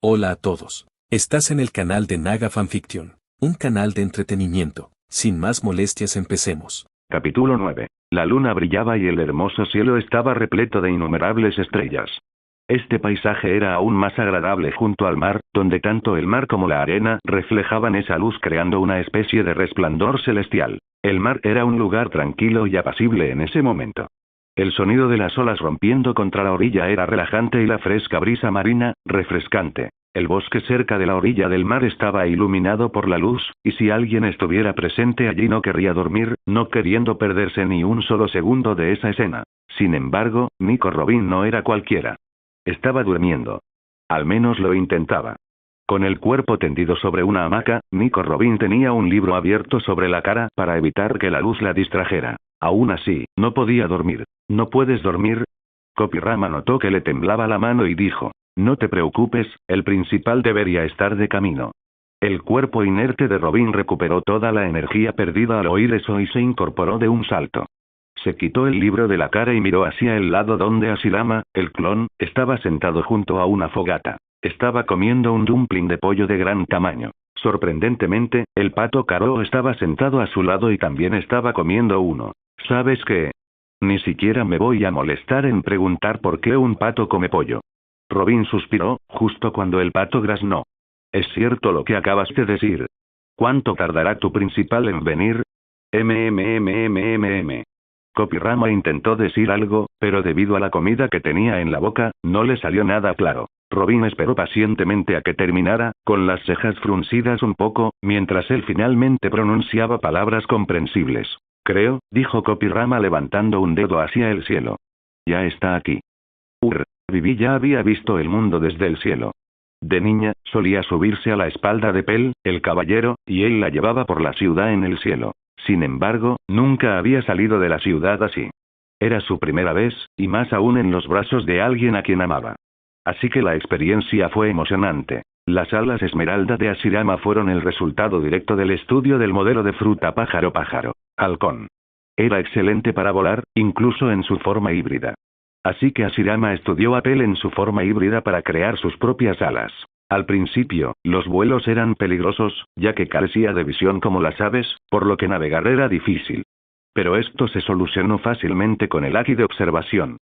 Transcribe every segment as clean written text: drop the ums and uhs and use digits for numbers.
Hola a todos. Estás en el canal de Naga Fanfiction, un canal de entretenimiento. Sin más molestias, empecemos. Capítulo 9. La luna brillaba y el hermoso cielo estaba repleto de innumerables estrellas. Este paisaje era aún más agradable junto al mar, donde tanto el mar como la arena reflejaban esa luz creando una especie de resplandor celestial. El mar era un lugar tranquilo y apacible en ese momento. El sonido de las olas rompiendo contra la orilla era relajante y la fresca brisa marina, refrescante. El bosque cerca de la orilla del mar estaba iluminado por la luz, y si alguien estuviera presente allí no querría dormir, no queriendo perderse ni un solo segundo de esa escena. Sin embargo, Nico Robin no era cualquiera. Estaba durmiendo. Al menos lo intentaba. Con el cuerpo tendido sobre una hamaca, Nico Robin tenía un libro abierto sobre la cara para evitar que la luz la distrajera. Aún así, no podía dormir. ¿No puedes dormir? Copyrama notó que le temblaba la mano y dijo: no te preocupes, el principal debería estar de camino. El cuerpo inerte de Robin recuperó toda la energía perdida al oír eso y se incorporó de un salto. Se quitó el libro de la cara y miró hacia el lado donde Hashirama, el clon, estaba sentado junto a una fogata. Estaba comiendo un dumpling de pollo de gran tamaño. Sorprendentemente, el pato Karo estaba sentado a su lado y también estaba comiendo uno. ¿Sabes qué? Ni siquiera me voy a molestar en preguntar por qué un pato come pollo. Robin suspiró, justo cuando el pato graznó. ¿Es cierto lo que acabas de decir? ¿Cuánto tardará tu principal en venir? Copyrama intentó decir algo, pero debido a la comida que tenía en la boca, no le salió nada claro. Robin esperó pacientemente a que terminara, con las cejas fruncidas un poco, mientras él finalmente pronunciaba palabras comprensibles. Creo, dijo Copyrama levantando un dedo hacia el cielo. Ya está aquí. Vivi ya había visto el mundo desde el cielo. De niña, solía subirse a la espalda de Pel, el caballero, y él la llevaba por la ciudad en el cielo. Sin embargo, nunca había salido de la ciudad así. Era su primera vez, y más aún en los brazos de alguien a quien amaba. Así que la experiencia fue emocionante. Las alas esmeralda de Hashirama fueron el resultado directo del estudio del modelo de fruta pájaro halcón. Era excelente para volar, incluso en su forma híbrida. Así que Hashirama estudió a Pel en su forma híbrida para crear sus propias alas. Al principio, los vuelos eran peligrosos, ya que carecía de visión como las aves, por lo que navegar era difícil. Pero esto se solucionó fácilmente con el haki de observación.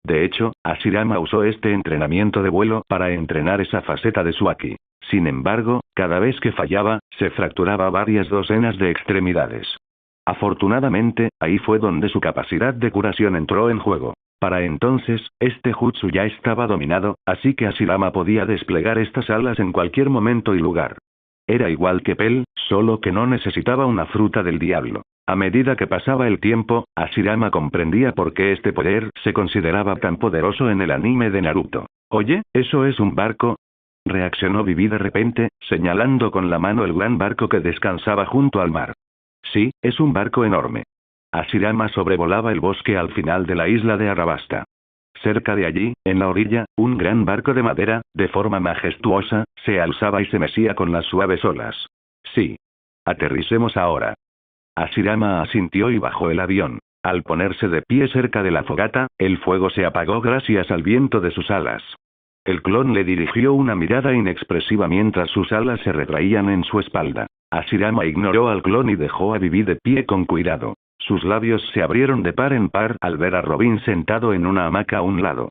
De hecho, Hashirama usó este entrenamiento de vuelo para entrenar esa faceta de su haki. Sin embargo, cada vez que fallaba, se fracturaba varias docenas de extremidades. Afortunadamente, ahí fue donde su capacidad de curación entró en juego. Para entonces, este jutsu ya estaba dominado, así que Hashirama podía desplegar estas alas en cualquier momento y lugar. Era igual que Pel, solo que no necesitaba una fruta del diablo. A medida que pasaba el tiempo, Hashirama comprendía por qué este poder se consideraba tan poderoso en el anime de Naruto. Oye, ¿eso es un barco? Reaccionó Vivi de repente, señalando con la mano el gran barco que descansaba junto al mar. Sí, es un barco enorme. Hashirama sobrevolaba el bosque al final de la isla de Arabasta. Cerca de allí, en la orilla, un gran barco de madera, de forma majestuosa, se alzaba y se mecía con las suaves olas. Sí. Aterricemos ahora. Hashirama asintió y bajó el avión. Al ponerse de pie cerca de la fogata, el fuego se apagó gracias al viento de sus alas. El clon le dirigió una mirada inexpresiva mientras sus alas se retraían en su espalda. Hashirama ignoró al clon y dejó a Vivi de pie con cuidado. Sus labios se abrieron de par en par al ver a Robin sentado en una hamaca a un lado.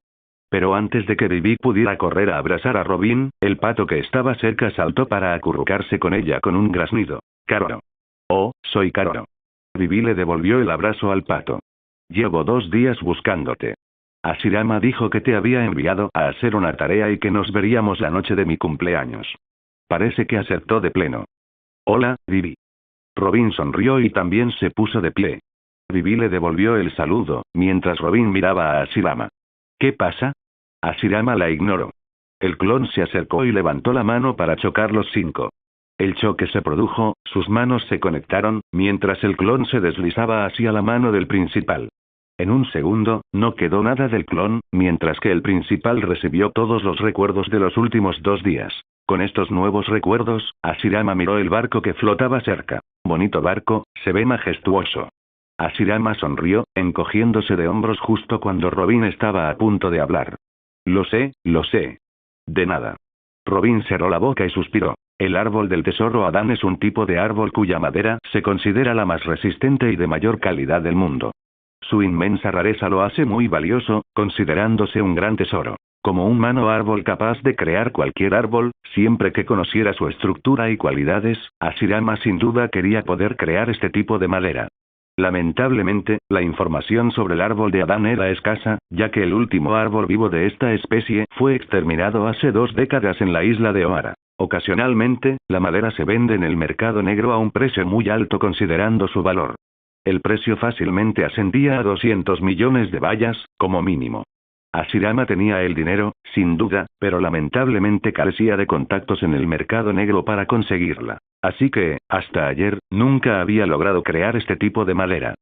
Pero antes de que Vivi pudiera correr a abrazar a Robin, el pato que estaba cerca saltó para acurrucarse con ella con un graznido. Karo. Oh, soy Karo. Vivi le devolvió el abrazo al pato. Llevo 2 días buscándote. Hashirama dijo que te había enviado a hacer una tarea y que nos veríamos la noche de mi cumpleaños. Parece que acertó de pleno. Hola, Vivi. Robin sonrió y también se puso de pie. Vivi le devolvió el saludo, mientras Robin miraba a Hashirama. ¿Qué pasa? Hashirama la ignoró. El clon se acercó y levantó la mano para chocar los 5. El choque se produjo, sus manos se conectaron, mientras el clon se deslizaba hacia la mano del principal. En un segundo, no quedó nada del clon, mientras que el principal recibió todos los recuerdos de los últimos 2 días. Con estos nuevos recuerdos, Hashirama miró el barco que flotaba cerca. Bonito barco, se ve majestuoso. Hashirama sonrió, encogiéndose de hombros justo cuando Robin estaba a punto de hablar. Lo sé. De nada. Robin cerró la boca y suspiró. El árbol del tesoro Adán es un tipo de árbol cuya madera se considera la más resistente y de mayor calidad del mundo. Su inmensa rareza lo hace muy valioso, considerándose un gran tesoro. Como un mano árbol capaz de crear cualquier árbol, siempre que conociera su estructura y cualidades, Hashirama sin duda quería poder crear este tipo de madera. Lamentablemente, la información sobre el árbol de Adán era escasa, ya que el último árbol vivo de esta especie fue exterminado hace 2 décadas en la isla de Ohara. Ocasionalmente, la madera se vende en el mercado negro a un precio muy alto considerando su valor. El precio fácilmente ascendía a 200 millones de bayas, como mínimo. Hashirama tenía el dinero, sin duda, pero lamentablemente carecía de contactos en el mercado negro para conseguirla. Así que, hasta ayer, nunca había logrado crear este tipo de madera.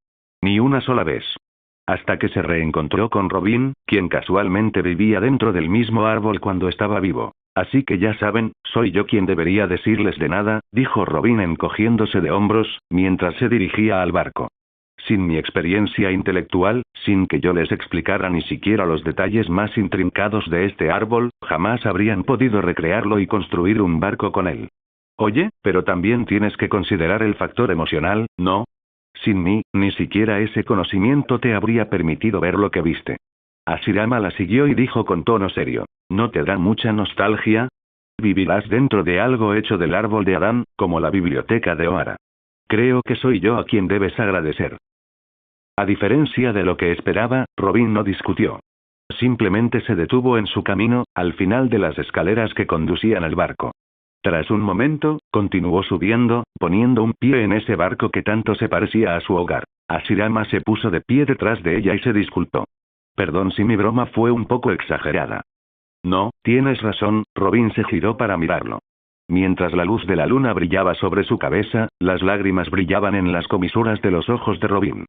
Ni una sola vez. Hasta que se reencontró con Robin, quien casualmente vivía dentro del mismo árbol cuando estaba vivo. Así que ya saben, soy yo quien debería decirles de nada, dijo Robin encogiéndose de hombros, mientras se dirigía al barco. Sin mi experiencia intelectual, sin que yo les explicara ni siquiera los detalles más intrincados de este árbol, jamás habrían podido recrearlo y construir un barco con él. Oye, pero también tienes que considerar el factor emocional, ¿no? Sin mí, ni siquiera ese conocimiento te habría permitido ver lo que viste. Hashirama la siguió y dijo con tono serio, ¿no te da mucha nostalgia? Vivirás dentro de algo hecho del árbol de Adán, como la biblioteca de Ohara. Creo que soy yo a quien debes agradecer. A diferencia de lo que esperaba, Robin no discutió. Simplemente se detuvo en su camino, al final de las escaleras que conducían al barco. Tras un momento, continuó subiendo, poniendo un pie en ese barco que tanto se parecía a su hogar. Hashirama se puso de pie detrás de ella y se disculpó. Perdón si mi broma fue un poco exagerada. No, tienes razón, Robin se giró para mirarlo. Mientras la luz de la luna brillaba sobre su cabeza, las lágrimas brillaban en las comisuras de los ojos de Robin.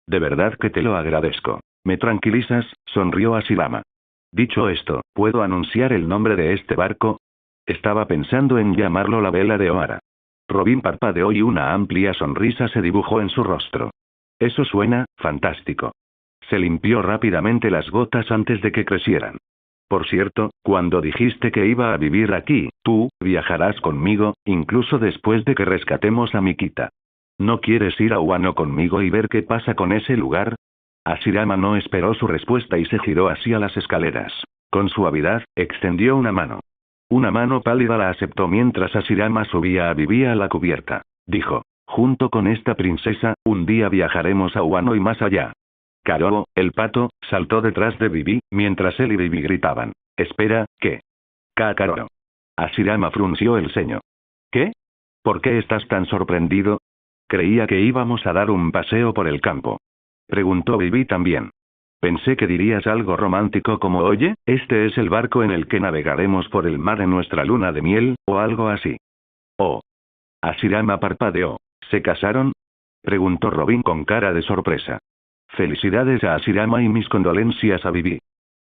De verdad que te lo agradezco. ¿Me tranquilizas?, sonrió Hashirama. Dicho esto, ¿puedo anunciar el nombre de este barco? Estaba pensando en llamarlo la vela de Ohara. Robin parpadeó y una amplia sonrisa se dibujó en su rostro. Eso suena fantástico. Se limpió rápidamente las gotas antes de que crecieran. Por cierto, cuando dijiste que iba a vivir aquí, tú viajarás conmigo, incluso después de que rescatemos a Mikita. ¿No quieres ir a Wano conmigo y ver qué pasa con ese lugar? Hashirama no esperó su respuesta y se giró hacia las escaleras. Con suavidad, extendió una mano. Una mano pálida la aceptó mientras Hashirama subía a Vivi a la cubierta. Dijo, junto con esta princesa, un día viajaremos a Wano y más allá. Karo, el pato, saltó detrás de Vivi, mientras él y Vivi gritaban. Espera, ¿qué? Karo. Hashirama frunció el ceño. ¿Qué? ¿Por qué estás tan sorprendido? Creía que íbamos a dar un paseo por el campo. Preguntó Vivi también. Pensé que dirías algo romántico como oye, este es el barco en el que navegaremos por el mar en nuestra luna de miel, o algo así. Oh. Hashirama parpadeó. ¿Se casaron? Preguntó Robin con cara de sorpresa. Felicidades a Hashirama y mis condolencias a Vivi.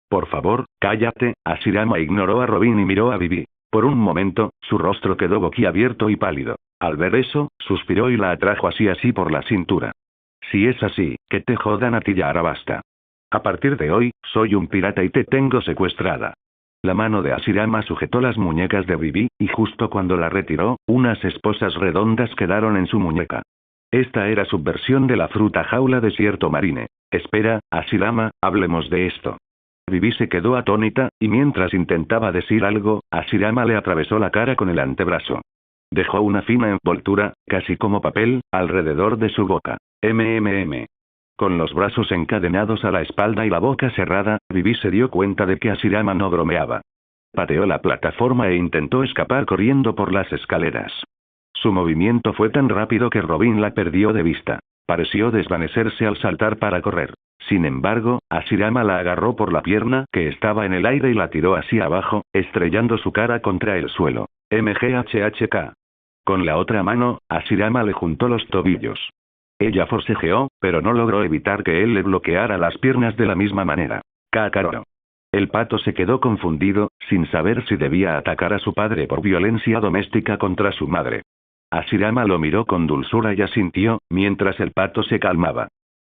Por favor, cállate, Hashirama ignoró a Robin y miró a Vivi. Por un momento, su rostro quedó boquiabierto y pálido. Al ver eso, suspiró y la atrajo así por la cintura. Si es así, que te jodan a ti ya ahora basta. A partir de hoy, soy un pirata y te tengo secuestrada. La mano de Hashirama sujetó las muñecas de Vivi, y justo cuando la retiró, unas esposas redondas quedaron en su muñeca. Esta era su versión de la fruta jaula desierto marine. Espera, Hashirama, hablemos de esto. Vivi se quedó atónita, y mientras intentaba decir algo, Hashirama le atravesó la cara con el antebrazo. Dejó una fina envoltura, casi como papel, alrededor de su boca. Con los brazos encadenados a la espalda y la boca cerrada, Vivi se dio cuenta de que Hashirama no bromeaba. Pateó la plataforma e intentó escapar corriendo por las escaleras. Su movimiento fue tan rápido que Robin la perdió de vista. Pareció desvanecerse al saltar para correr. Sin embargo, Hashirama la agarró por la pierna que estaba en el aire y la tiró hacia abajo, estrellando su cara contra el suelo. MGHHK. Con la otra mano, Hashirama le juntó los tobillos. Ella forcejeó, pero no logró evitar que él le bloqueara las piernas de la misma manera. Karo. El pato se quedó confundido, sin saber si debía atacar a su padre por violencia doméstica contra su madre. Hashirama lo miró con dulzura y asintió, mientras el pato se calmaba.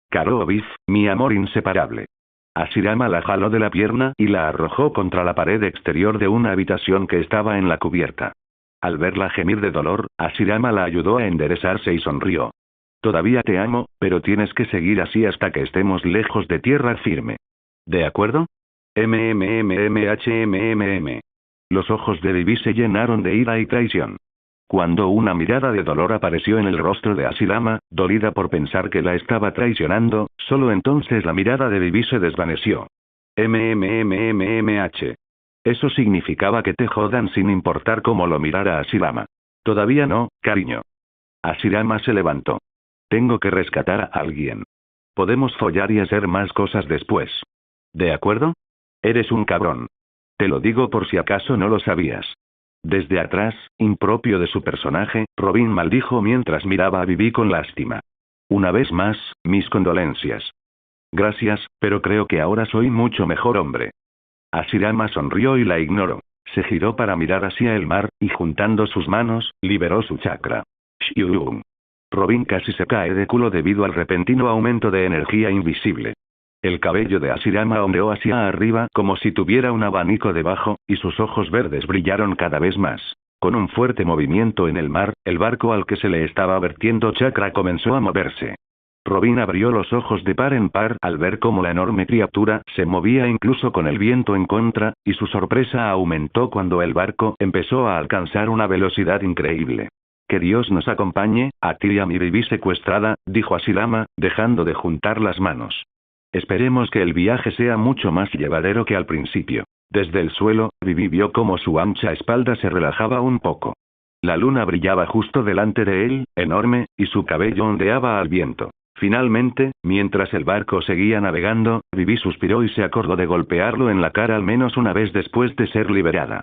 Karo Beef, mi amor inseparable. Hashirama la jaló de la pierna y la arrojó contra la pared exterior de una habitación que estaba en la cubierta. Al verla gemir de dolor, Hashirama la ayudó a enderezarse y sonrió. Todavía te amo, pero tienes que seguir así hasta que estemos lejos de tierra firme. ¿De acuerdo? MMMMHMMM. Los ojos de Vivi se llenaron de ira y traición. Cuando una mirada de dolor apareció en el rostro de Hashirama, dolida por pensar que la estaba traicionando, solo entonces la mirada de Vivi se desvaneció. MMMMMH. Eso significaba que te jodan sin importar cómo lo mirara Hashirama. Todavía no, cariño. Hashirama se levantó. Tengo que rescatar a alguien. Podemos follar y hacer más cosas después. ¿De acuerdo? Eres un cabrón. Te lo digo por si acaso no lo sabías. Desde atrás, impropio de su personaje, Robin maldijo mientras miraba a Vivi con lástima. Una vez más, mis condolencias. Gracias, pero creo que ahora soy mucho mejor hombre. Hashirama sonrió y la ignoró. Se giró para mirar hacia el mar, y juntando sus manos, liberó su chakra. Shiung. Robin casi se cae de culo debido al repentino aumento de energía invisible. El cabello de Hashirama ondeó hacia arriba como si tuviera un abanico debajo, y sus ojos verdes brillaron cada vez más. Con un fuerte movimiento en el mar, el barco al que se le estaba vertiendo chakra comenzó a moverse. Robin abrió los ojos de par en par al ver cómo la enorme criatura se movía incluso con el viento en contra, y su sorpresa aumentó cuando el barco empezó a alcanzar una velocidad increíble. Que Dios nos acompañe, a ti y a mi Vivi secuestrada, dijo Hashirama, dejando de juntar las manos. Esperemos que el viaje sea mucho más llevadero que al principio. Desde el suelo, Vivi vio cómo su ancha espalda se relajaba un poco. La luna brillaba justo delante de él, enorme, y su cabello ondeaba al viento. Finalmente, mientras el barco seguía navegando, Vivi suspiró y se acordó de golpearlo en la cara al menos una vez después de ser liberada.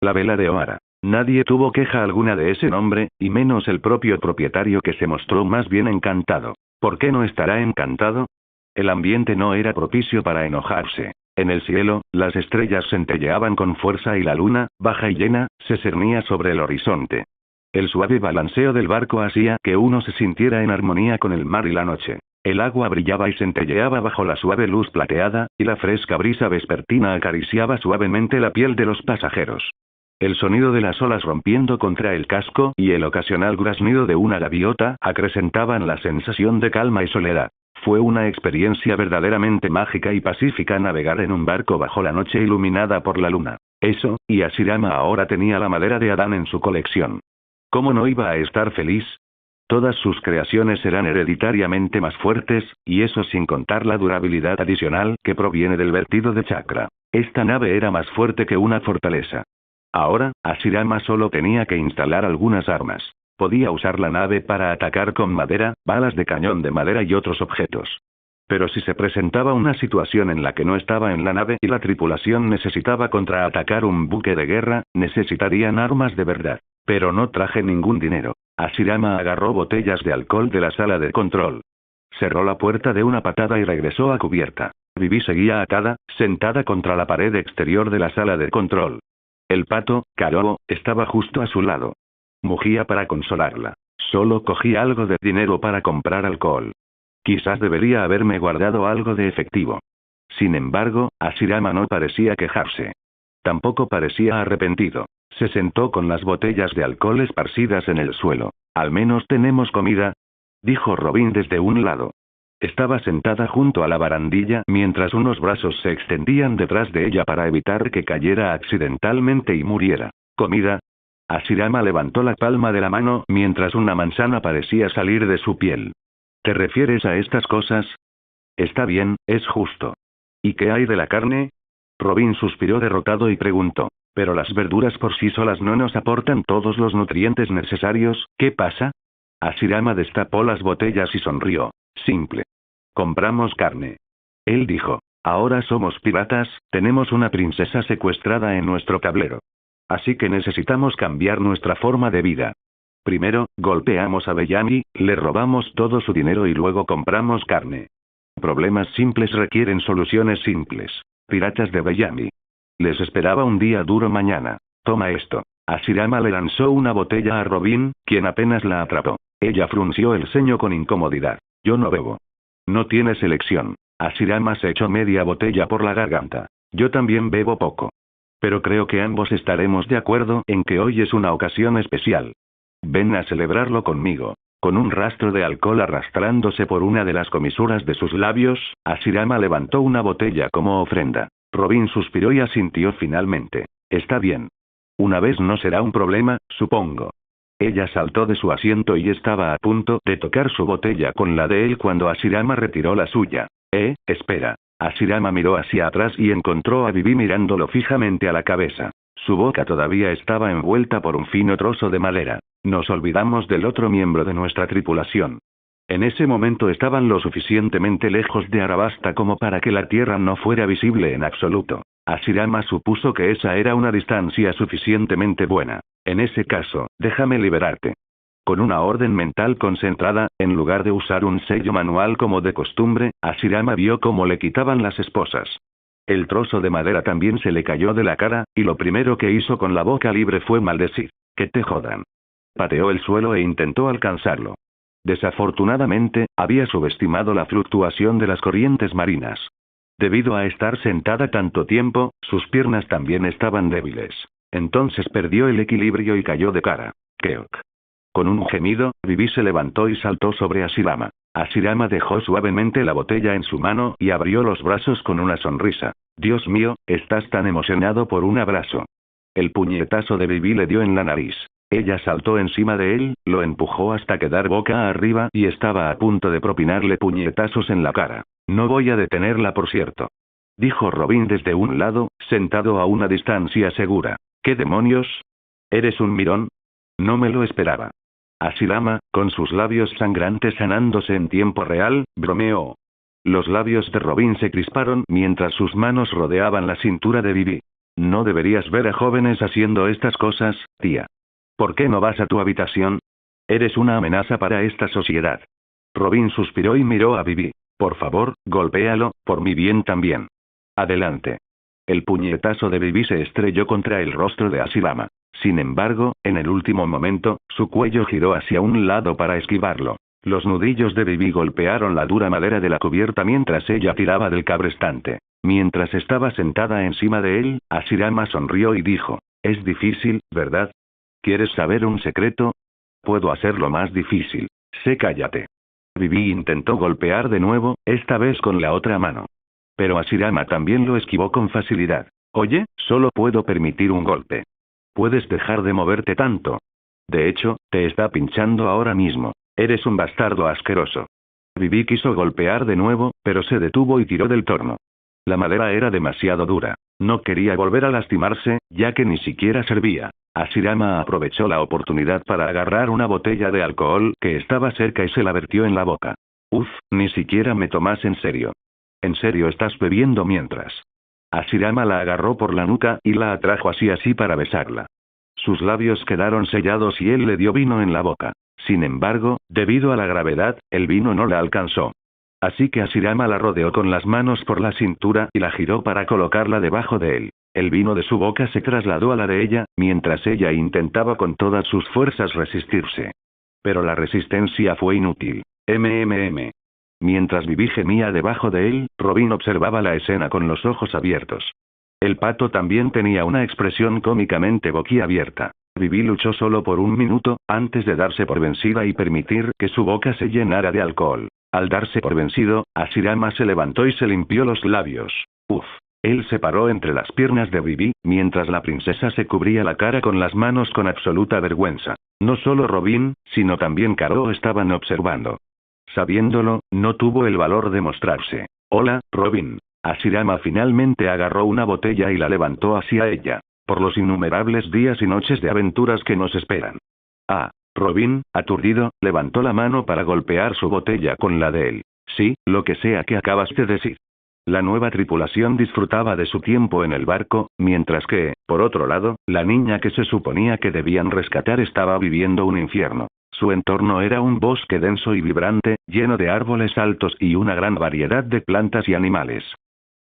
La vela de Ohara. Nadie tuvo queja alguna de ese nombre, y menos el propio propietario que se mostró más bien encantado. ¿Por qué no estará encantado? El ambiente no era propicio para enojarse. En el cielo, las estrellas centelleaban con fuerza y la luna, baja y llena, se cernía sobre el horizonte. El suave balanceo del barco hacía que uno se sintiera en armonía con el mar y la noche. El agua brillaba y centelleaba bajo la suave luz plateada, y la fresca brisa vespertina acariciaba suavemente la piel de los pasajeros. El sonido de las olas rompiendo contra el casco y el ocasional graznido de una gaviota acrecentaban la sensación de calma y soledad. Fue una experiencia verdaderamente mágica y pacífica navegar en un barco bajo la noche iluminada por la luna. Eso, y Hashirama ahora tenía la madera de Adán en su colección. ¿Cómo no iba a estar feliz? Todas sus creaciones eran hereditariamente más fuertes, y eso sin contar la durabilidad adicional que proviene del vertido de chakra. Esta nave era más fuerte que una fortaleza. Ahora, Hashirama solo tenía que instalar algunas armas. Podía usar la nave para atacar con madera, balas de cañón de madera y otros objetos. Pero si se presentaba una situación en la que no estaba en la nave y la tripulación necesitaba contraatacar un buque de guerra, necesitarían armas de verdad. Pero no traje ningún dinero. Hashirama agarró botellas de alcohol de la sala de control. Cerró la puerta de una patada y regresó a cubierta. Vivi seguía atada, sentada contra la pared exterior de la sala de control. El pato, Karo, estaba justo a su lado. Mugía para consolarla. Solo cogí algo de dinero para comprar alcohol. Quizás debería haberme guardado algo de efectivo. Sin embargo, Hashirama no parecía quejarse. Tampoco parecía arrepentido. Se sentó con las botellas de alcohol esparcidas en el suelo. «Al menos tenemos comida», dijo Robin desde un lado. Estaba sentada junto a la barandilla mientras unos brazos se extendían detrás de ella para evitar que cayera accidentalmente y muriera. ¿Comida? Hashirama levantó la palma de la mano mientras una manzana parecía salir de su piel. ¿Te refieres a estas cosas? Está bien, es justo. ¿Y qué hay de la carne? Robin suspiró derrotado y preguntó. Pero las verduras por sí solas no nos aportan todos los nutrientes necesarios, ¿qué pasa? Hashirama destapó las botellas y sonrió. Simple. Compramos carne. Él dijo. Ahora somos piratas, tenemos una princesa secuestrada en nuestro tablero. Así que necesitamos cambiar nuestra forma de vida. Primero, golpeamos a Bellamy, le robamos todo su dinero y luego compramos carne. Problemas simples requieren soluciones simples. Piratas de Bellamy. Les esperaba un día duro mañana. Toma esto. Hashirama le lanzó una botella a Robin, quien apenas la atrapó. Ella frunció el ceño con incomodidad. Yo no bebo. No tienes elección. Hashirama se echó media botella por la garganta. Yo también bebo poco. Pero creo que ambos estaremos de acuerdo en que hoy es una ocasión especial. Ven a celebrarlo conmigo. Con un rastro de alcohol arrastrándose por una de las comisuras de sus labios, Hashirama levantó una botella como ofrenda. Robin suspiró y asintió finalmente. Está bien. Una vez no será un problema, supongo. Ella saltó de su asiento y estaba a punto de tocar su botella con la de él cuando Hashirama retiró la suya. Espera. Hashirama miró hacia atrás y encontró a Vivi mirándolo fijamente a la cabeza. Su boca todavía estaba envuelta por un fino trozo de madera. Nos olvidamos del otro miembro de nuestra tripulación. En ese momento estaban lo suficientemente lejos de Arabasta como para que la tierra no fuera visible en absoluto. Hashirama supuso que esa era una distancia suficientemente buena. En ese caso, déjame liberarte. Con una orden mental concentrada, en lugar de usar un sello manual como de costumbre, Hashirama vio cómo le quitaban las esposas. El trozo de madera también se le cayó de la cara, y lo primero que hizo con la boca libre fue maldecir. Que te jodan. Pateó el suelo e intentó alcanzarlo. Desafortunadamente, había subestimado la fluctuación de las corrientes marinas. Debido a estar sentada tanto tiempo, sus piernas también estaban débiles. Entonces perdió el equilibrio y cayó de cara. Keok. Con un gemido, Vivi se levantó y saltó sobre Hashirama. Hashirama dejó suavemente la botella en su mano y abrió los brazos con una sonrisa. Dios mío, estás tan emocionado por un abrazo. El puñetazo de Vivi le dio en la nariz. Ella saltó encima de él, lo empujó hasta quedar boca arriba y estaba a punto de propinarle puñetazos en la cara. No voy a detenerla, por cierto. Dijo Robin desde un lado, sentado a una distancia segura. ¿Qué demonios? ¿Eres un mirón? No me lo esperaba. Hashirama, con sus labios sangrantes sanándose en tiempo real, bromeó. Los labios de Robin se crisparon mientras sus manos rodeaban la cintura de Vivi. No deberías ver a jóvenes haciendo estas cosas, tía. ¿Por qué no vas a tu habitación? Eres una amenaza para esta sociedad. Robin suspiró y miró a Vivi. Por favor, golpéalo, por mi bien también. Adelante. El puñetazo de Vivi se estrelló contra el rostro de Hashirama. Sin embargo, en el último momento, su cuello giró hacia un lado para esquivarlo. Los nudillos de Vivi golpearon la dura madera de la cubierta mientras ella tiraba del cabrestante. Mientras estaba sentada encima de él, Hashirama sonrió y dijo, es difícil, ¿verdad? ¿Quieres saber un secreto? Puedo hacerlo más difícil. Cállate. Vivi intentó golpear de nuevo, esta vez con la otra mano. Pero Hashirama también lo esquivó con facilidad. Oye, solo puedo permitir un golpe. ¿Puedes dejar de moverte tanto? De hecho, te está pinchando ahora mismo. Eres un bastardo asqueroso. Vivi quiso golpear de nuevo, pero se detuvo y tiró del torno. La madera era demasiado dura. No quería volver a lastimarse, ya que ni siquiera servía. Hashirama aprovechó la oportunidad para agarrar una botella de alcohol que estaba cerca y se la vertió en la boca. Uf, ni siquiera me tomas en serio. ¿En serio estás bebiendo mientras? Hashirama la agarró por la nuca y la atrajo así para besarla. Sus labios quedaron sellados y él le dio vino en la boca. Sin embargo, debido a la gravedad, el vino no la alcanzó. Así que Hashirama la rodeó con las manos por la cintura y la giró para colocarla debajo de él. El vino de su boca se trasladó a la de ella, mientras ella intentaba con todas sus fuerzas resistirse. Pero la resistencia fue inútil. Mientras Vivi gemía debajo de él, Robin observaba la escena con los ojos abiertos. El pato también tenía una expresión cómicamente boquiabierta. Vivi luchó solo por un minuto, antes de darse por vencida y permitir que su boca se llenara de alcohol. Al darse por vencido, Hashirama se levantó y se limpió los labios. Uf. Él se paró entre las piernas de Vivi, mientras la princesa se cubría la cara con las manos con absoluta vergüenza. No solo Robin, sino también Karo estaban observando. Sabiéndolo, no tuvo el valor de mostrarse. Hola, Robin. Hashirama finalmente agarró una botella y la levantó hacia ella. Por los innumerables días y noches de aventuras que nos esperan. Robin, aturdido, levantó la mano para golpear su botella con la de él. Sí, lo que sea que acabas de decir. La nueva tripulación disfrutaba de su tiempo en el barco, mientras que, por otro lado, la niña que se suponía que debían rescatar estaba viviendo un infierno. Su entorno era un bosque denso y vibrante, lleno de árboles altos y una gran variedad de plantas y animales.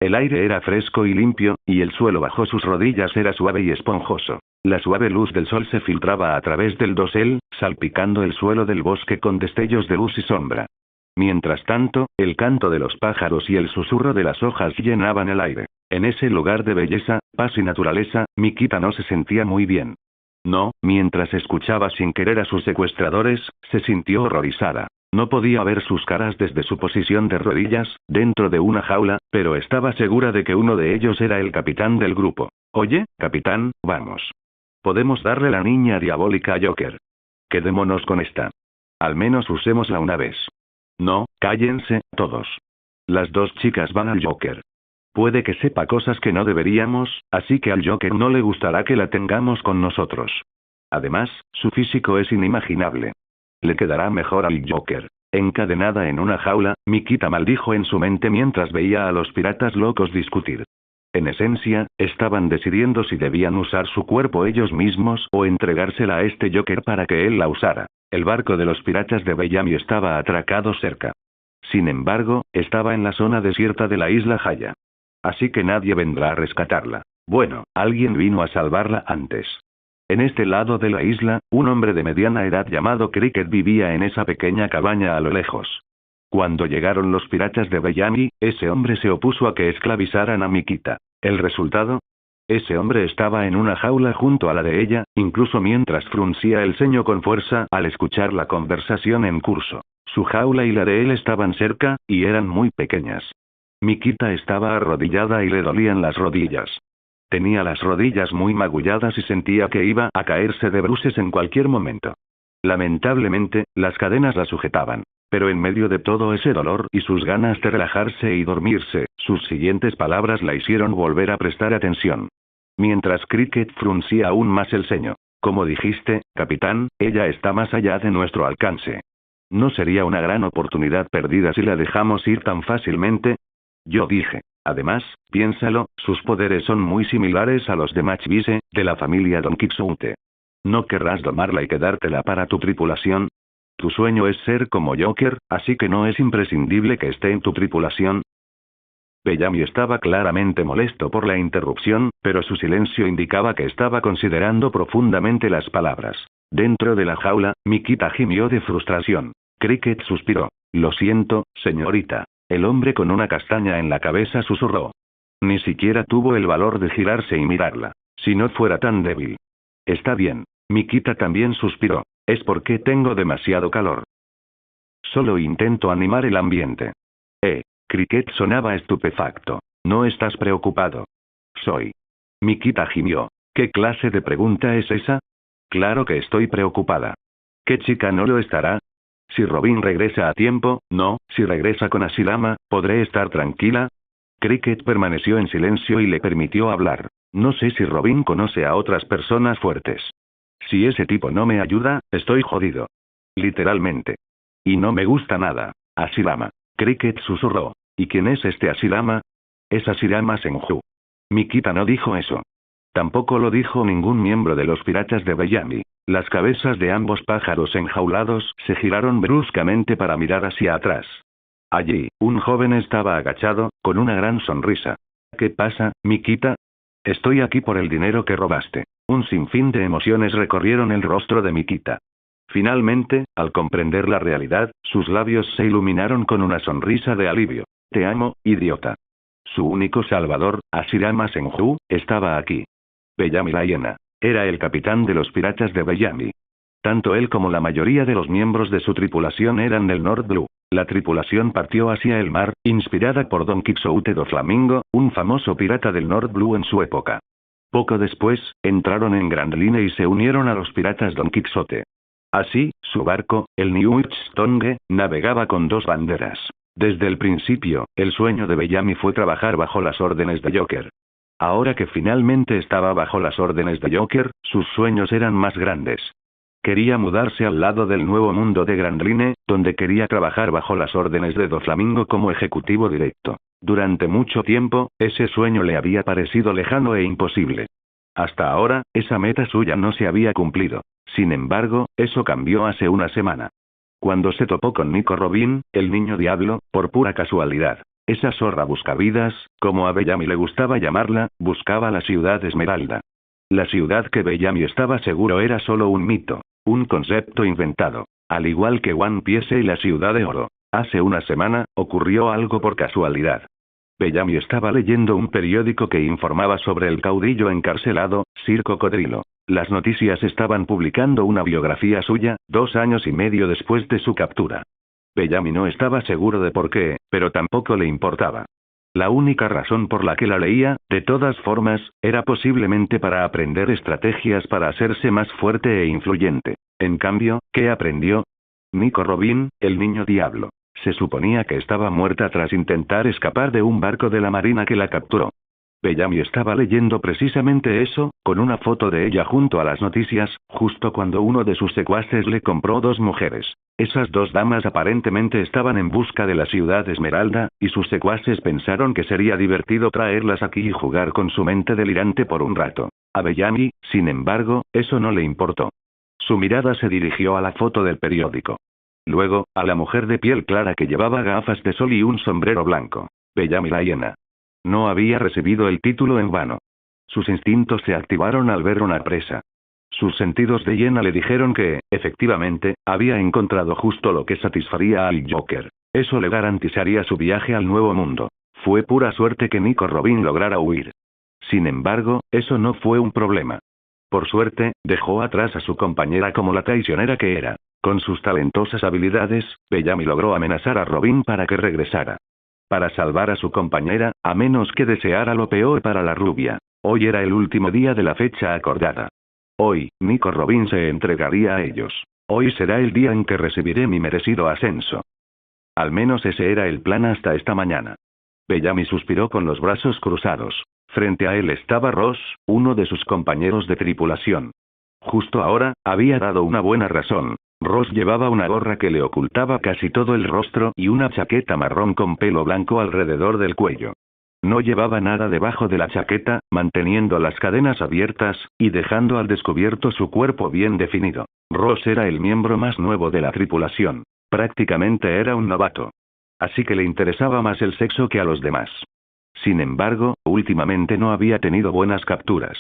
El aire era fresco y limpio, y el suelo bajo sus rodillas era suave y esponjoso. La suave luz del sol se filtraba a través del dosel, salpicando el suelo del bosque con destellos de luz y sombra. Mientras tanto, el canto de los pájaros y el susurro de las hojas llenaban el aire. En ese lugar de belleza, paz y naturaleza, Mikita no se sentía muy bien. No, mientras escuchaba sin querer a sus secuestradores, se sintió horrorizada. No podía ver sus caras desde su posición de rodillas, dentro de una jaula, pero estaba segura de que uno de ellos era el capitán del grupo. Oye, capitán, vamos. Podemos darle la niña diabólica a Joker. Quedémonos con esta. Al menos usémosla una vez. No, cállense, todos. Las dos chicas van al Joker. Puede que sepa cosas que no deberíamos, así que al Joker no le gustará que la tengamos con nosotros. Además, su físico es inimaginable. Le quedará mejor al Joker. Encadenada en una jaula, Mikita maldijo en su mente mientras veía a los piratas locos discutir. En esencia, estaban decidiendo si debían usar su cuerpo ellos mismos o entregársela a este Joker para que él la usara. El barco de los piratas de Bellamy estaba atracado cerca. Sin embargo, estaba en la zona desierta de la isla Haya. Así que nadie vendrá a rescatarla. Bueno, alguien vino a salvarla antes. En este lado de la isla, un hombre de mediana edad llamado Cricket vivía en esa pequeña cabaña a lo lejos. Cuando llegaron los piratas de Bellamy, ese hombre se opuso a que esclavizaran a Mikita. ¿El resultado? Ese hombre estaba en una jaula junto a la de ella, incluso mientras fruncía el ceño con fuerza al escuchar la conversación en curso. Su jaula y la de él estaban cerca, y eran muy pequeñas. Mikita estaba arrodillada y le dolían las rodillas. Tenía las rodillas muy magulladas y sentía que iba a caerse de bruces en cualquier momento. Lamentablemente, las cadenas la sujetaban. Pero en medio de todo ese dolor y sus ganas de relajarse y dormirse, sus siguientes palabras la hicieron volver a prestar atención. Mientras Cricket fruncía aún más el ceño. Como dijiste, capitán, ella está más allá de nuestro alcance. ¿No sería una gran oportunidad perdida si la dejamos ir tan fácilmente? Yo dije. Además, piénsalo, sus poderes son muy similares a los de Machbise, de la familia Don Quixote. ¿No querrás domarla y quedártela para tu tripulación? Tu sueño es ser como Joker, así que no es imprescindible que esté en tu tripulación. Bellamy estaba claramente molesto por la interrupción, pero su silencio indicaba que estaba considerando profundamente las palabras. Dentro de la jaula, Mikita gimió de frustración. Cricket suspiró. Lo siento, señorita. El hombre con una castaña en la cabeza susurró. Ni siquiera tuvo el valor de girarse y mirarla. Si no fuera tan débil. Está bien. Mikita también suspiró. Es porque tengo demasiado calor. Solo intento animar el ambiente. Cricket sonaba estupefacto. ¿No estás preocupado? Soy. Mikita gimió. ¿Qué clase de pregunta es esa? Claro que estoy preocupada. ¿Qué chica no lo estará? Si Robin regresa a tiempo, no, si regresa con Ashirama, ¿podré estar tranquila? Cricket permaneció en silencio y le permitió hablar. No sé si Robin conoce a otras personas fuertes. Si ese tipo no me ayuda, estoy jodido. Literalmente. Y no me gusta nada. Ashirama. Cricket susurró. ¿Y quién es este Ashirama? Es Ashirama Senju. Mikita no dijo eso. Tampoco lo dijo ningún miembro de los piratas de Bellamy. Las cabezas de ambos pájaros enjaulados se giraron bruscamente para mirar hacia atrás. Allí, un joven estaba agachado, con una gran sonrisa. ¿Qué pasa, Mikita? Estoy aquí por el dinero que robaste. Un sinfín de emociones recorrieron el rostro de Mikita. Finalmente, al comprender la realidad, sus labios se iluminaron con una sonrisa de alivio. Te amo, idiota. Su único salvador, Ashirama Senju, estaba aquí. Bellamy la hiena. Era el capitán de los piratas de Bellamy. Tanto él como la mayoría de los miembros de su tripulación eran del North Blue. La tripulación partió hacia el mar, inspirada por Don Quixote do Flamingo, un famoso pirata del North Blue en su época. Poco después, entraron en Grand Line y se unieron a los piratas Don Quixote. Así, su barco, el New Tongue, navegaba con dos banderas. Desde el principio, el sueño de Bellamy fue trabajar bajo las órdenes de Joker. Ahora que finalmente estaba bajo las órdenes de Joker, sus sueños eran más grandes. Quería mudarse al lado del nuevo mundo de Grand Line, donde quería trabajar bajo las órdenes de Doflamingo como ejecutivo directo. Durante mucho tiempo, ese sueño le había parecido lejano e imposible. Hasta ahora, esa meta suya no se había cumplido. Sin embargo, eso cambió hace una semana. Cuando se topó con Nico Robin, el niño diablo, por pura casualidad. Esa zorra buscavidas, como a Bellamy le gustaba llamarla, buscaba la ciudad Esmeralda. La ciudad que Bellamy estaba seguro era solo un mito, un concepto inventado, al igual que One Piece y la ciudad de oro. Hace una semana, ocurrió algo por casualidad. Bellamy estaba leyendo un periódico que informaba sobre el caudillo encarcelado, Sir Cocodrilo. Las noticias estaban publicando una biografía suya, 2 años y medio después de su captura. Bellamy no estaba seguro de por qué, pero tampoco le importaba. La única razón por la que la leía, de todas formas, era posiblemente para aprender estrategias para hacerse más fuerte e influyente. En cambio, ¿qué aprendió? Nico Robin, el niño diablo. Se suponía que estaba muerta tras intentar escapar de un barco de la marina que la capturó. Bellamy estaba leyendo precisamente eso, con una foto de ella junto a las noticias, justo cuando uno de sus secuaces le compró 2 mujeres. Esas 2 damas aparentemente estaban en busca de la ciudad Esmeralda, y sus secuaces pensaron que sería divertido traerlas aquí y jugar con su mente delirante por un rato. A Bellamy, sin embargo, eso no le importó. Su mirada se dirigió a la foto del periódico. Luego, a la mujer de piel clara que llevaba gafas de sol y un sombrero blanco. Bellamy la hiena. No había recibido el título en vano. Sus instintos se activaron al ver una presa. Sus sentidos de hiena le dijeron que, efectivamente, había encontrado justo lo que satisfaría al Joker. Eso le garantizaría su viaje al Nuevo Mundo. Fue pura suerte que Nico Robin lograra huir. Sin embargo, eso no fue un problema. Por suerte, dejó atrás a su compañera como la traicionera que era. Con sus talentosas habilidades, Bellamy logró amenazar a Robin para que regresara. Para salvar a su compañera, a menos que deseara lo peor para la rubia. Hoy era el último día de la fecha acordada. Hoy, Nico Robin se entregaría a ellos. Hoy será el día en que recibiré mi merecido ascenso. Al menos ese era el plan hasta esta mañana. Bellamy suspiró con los brazos cruzados. Frente a él estaba Ross, uno de sus compañeros de tripulación. Justo ahora, había dado una buena razón. Ross llevaba una gorra que le ocultaba casi todo el rostro y una chaqueta marrón con pelo blanco alrededor del cuello. No llevaba nada debajo de la chaqueta, manteniendo las cadenas abiertas, y dejando al descubierto su cuerpo bien definido. Ross era el miembro más nuevo de la tripulación. Prácticamente era un novato. Así que le interesaba más el sexo que a los demás. Sin embargo, últimamente no había tenido buenas capturas.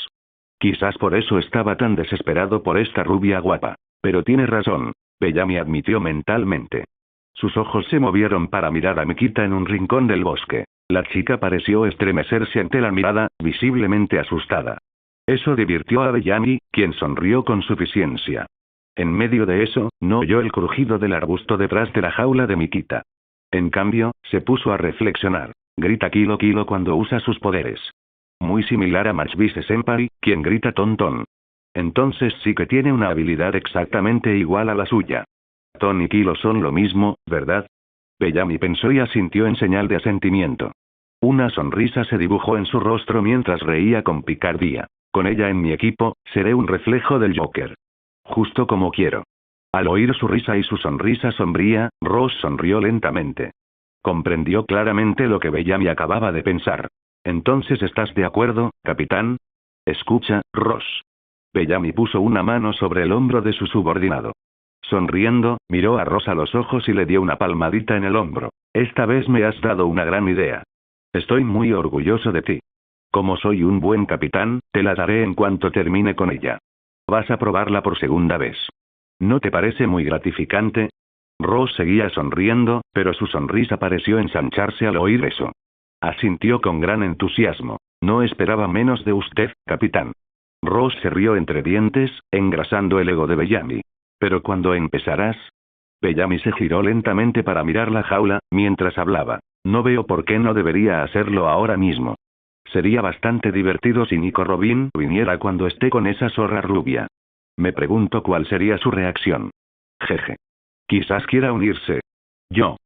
Quizás por eso estaba tan desesperado por esta rubia guapa. Pero tiene razón, Bellamy admitió mentalmente. Sus ojos se movieron para mirar a Mikita en un rincón del bosque. La chica pareció estremecerse ante la mirada, visiblemente asustada. Eso divirtió a Bellamy, quien sonrió con suficiencia. En medio de eso, no oyó el crujido del arbusto detrás de la jaula de Mikita. En cambio, se puso a reflexionar. Grita Kilo Kilo cuando usa sus poderes. Muy similar a Machbise Senpai, quien grita Ton Ton. Entonces sí que tiene una habilidad exactamente igual a la suya. Ton y Kilo son lo mismo, ¿verdad? Bellamy pensó y asintió en señal de asentimiento. Una sonrisa se dibujó en su rostro mientras reía con picardía. Con ella en mi equipo, seré un reflejo del Joker. Justo como quiero. Al oír su risa y su sonrisa sombría, Ross sonrió lentamente. Comprendió claramente lo que Bellamy acababa de pensar. Entonces, ¿estás de acuerdo, capitán? Escucha, Ross. Bellamy puso una mano sobre el hombro de su subordinado. Sonriendo, miró a Ross a los ojos y le dio una palmadita en el hombro. Esta vez me has dado una gran idea. Estoy muy orgulloso de ti. Como soy un buen capitán, te la daré en cuanto termine con ella. Vas a probarla por segunda vez. ¿No te parece muy gratificante? Ross seguía sonriendo, pero su sonrisa pareció ensancharse al oír eso. Asintió con gran entusiasmo. No esperaba menos de usted, capitán. Ross se rió entre dientes, engrasando el ego de Bellamy. ¿Pero cuándo empezarás? Bellamy se giró lentamente para mirar la jaula, mientras hablaba. No veo por qué no debería hacerlo ahora mismo. Sería bastante divertido si Nico Robin viniera cuando esté con esa zorra rubia. Me pregunto cuál sería su reacción. Jeje. Quizás quiera unirse. Yo.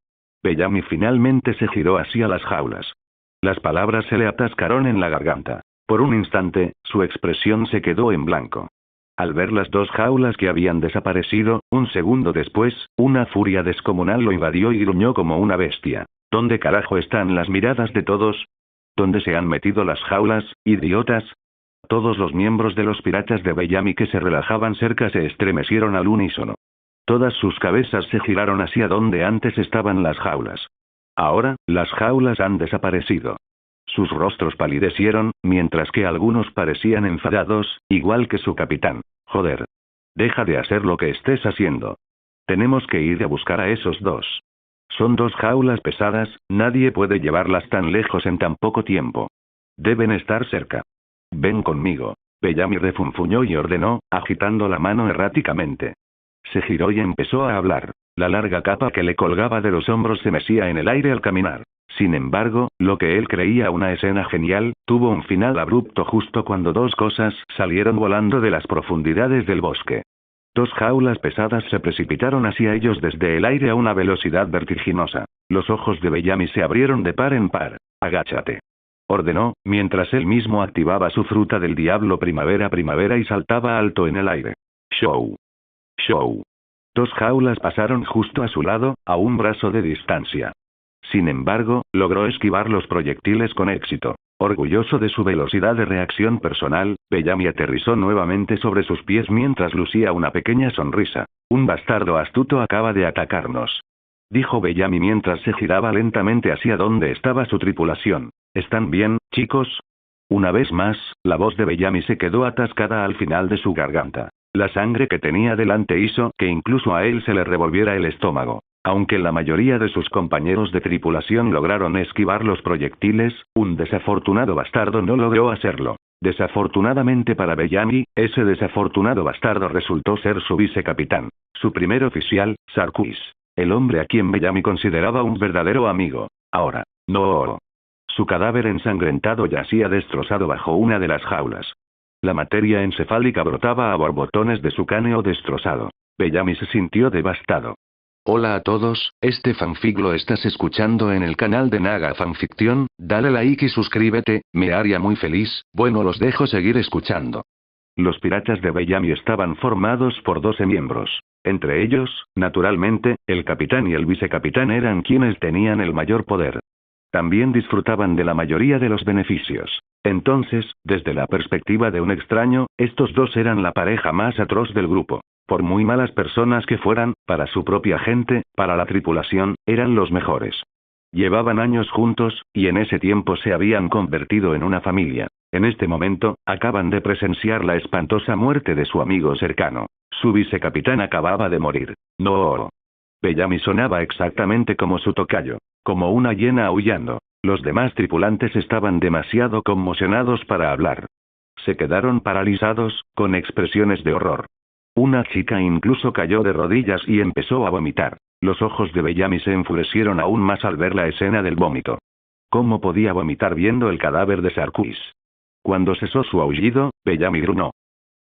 Bellamy finalmente se giró hacia las jaulas. Las palabras se le atascaron en la garganta. Por un instante, su expresión se quedó en blanco. Al ver las 2 jaulas que habían desaparecido, un segundo después, una furia descomunal lo invadió y gruñó como una bestia. ¿Dónde carajo están las miradas de todos? ¿Dónde se han metido las jaulas, idiotas? Todos los miembros de los piratas de Bellamy que se relajaban cerca se estremecieron al unísono. Todas sus cabezas se giraron hacia donde antes estaban las jaulas. Ahora, las jaulas han desaparecido. Sus rostros palidecieron, mientras que algunos parecían enfadados, igual que su capitán. Joder. Deja de hacer lo que estés haciendo. Tenemos que ir a buscar a esos 2. Son 2 jaulas pesadas, nadie puede llevarlas tan lejos en tan poco tiempo. Deben estar cerca. Ven conmigo. Bellamy refunfuñó y ordenó, agitando la mano erráticamente. Se giró y empezó a hablar. La larga capa que le colgaba de los hombros se mecía en el aire al caminar. Sin embargo, lo que él creía una escena genial, tuvo un final abrupto justo cuando 2 cosas salieron volando de las profundidades del bosque. 2 jaulas pesadas se precipitaron hacia ellos desde el aire a una velocidad vertiginosa. Los ojos de Bellamy se abrieron de par en par. Agáchate. Ordenó, mientras él mismo activaba su fruta del diablo primavera y saltaba alto en el aire. Show. Show. 2 jaulas pasaron justo a su lado, a un brazo de distancia. Sin embargo, logró esquivar los proyectiles con éxito. Orgulloso de su velocidad de reacción personal, Bellamy aterrizó nuevamente sobre sus pies mientras lucía una pequeña sonrisa. Un bastardo astuto acaba de atacarnos, dijo Bellamy mientras se giraba lentamente hacia donde estaba su tripulación. ¿Están bien, chicos? Una vez más, la voz de Bellamy se quedó atascada al final de su garganta. La sangre que tenía delante hizo que incluso a él se le revolviera el estómago. Aunque la mayoría de sus compañeros de tripulación lograron esquivar los proyectiles, un desafortunado bastardo no logró hacerlo. Desafortunadamente para Bellamy, ese desafortunado bastardo resultó ser su vicecapitán. Su primer oficial, Sarkis. El hombre a quien Bellamy consideraba un verdadero amigo. Ahora, no. Su cadáver ensangrentado yacía destrozado bajo una de las jaulas. La materia encefálica brotaba a borbotones de su cráneo destrozado. Bellamy se sintió devastado. Hola a todos, este fanfic lo estás escuchando en el canal de Naga Fanfiction, dale like y suscríbete, me haría muy feliz, bueno los dejo seguir escuchando. Los piratas de Bellamy estaban formados por 12 miembros. Entre ellos, naturalmente, el capitán y el vicecapitán eran quienes tenían el mayor poder. También disfrutaban de la mayoría de los beneficios. Entonces, desde la perspectiva de un extraño, estos 2 eran la pareja más atroz del grupo. Por muy malas personas que fueran, para su propia gente, para la tripulación, eran los mejores. Llevaban años juntos, y en ese tiempo se habían convertido en una familia. En este momento, acaban de presenciar la espantosa muerte de su amigo cercano. Su vicecapitán acababa de morir. No. Bellamy sonaba exactamente como su tocayo. Como una hiena aullando. Los demás tripulantes estaban demasiado conmocionados para hablar. Se quedaron paralizados, con expresiones de horror. Una chica incluso cayó de rodillas y empezó a vomitar. Los ojos de Bellamy se enfurecieron aún más al ver la escena del vómito. ¿Cómo podía vomitar viendo el cadáver de Sarkis? Cuando cesó su aullido, Bellamy gruñó.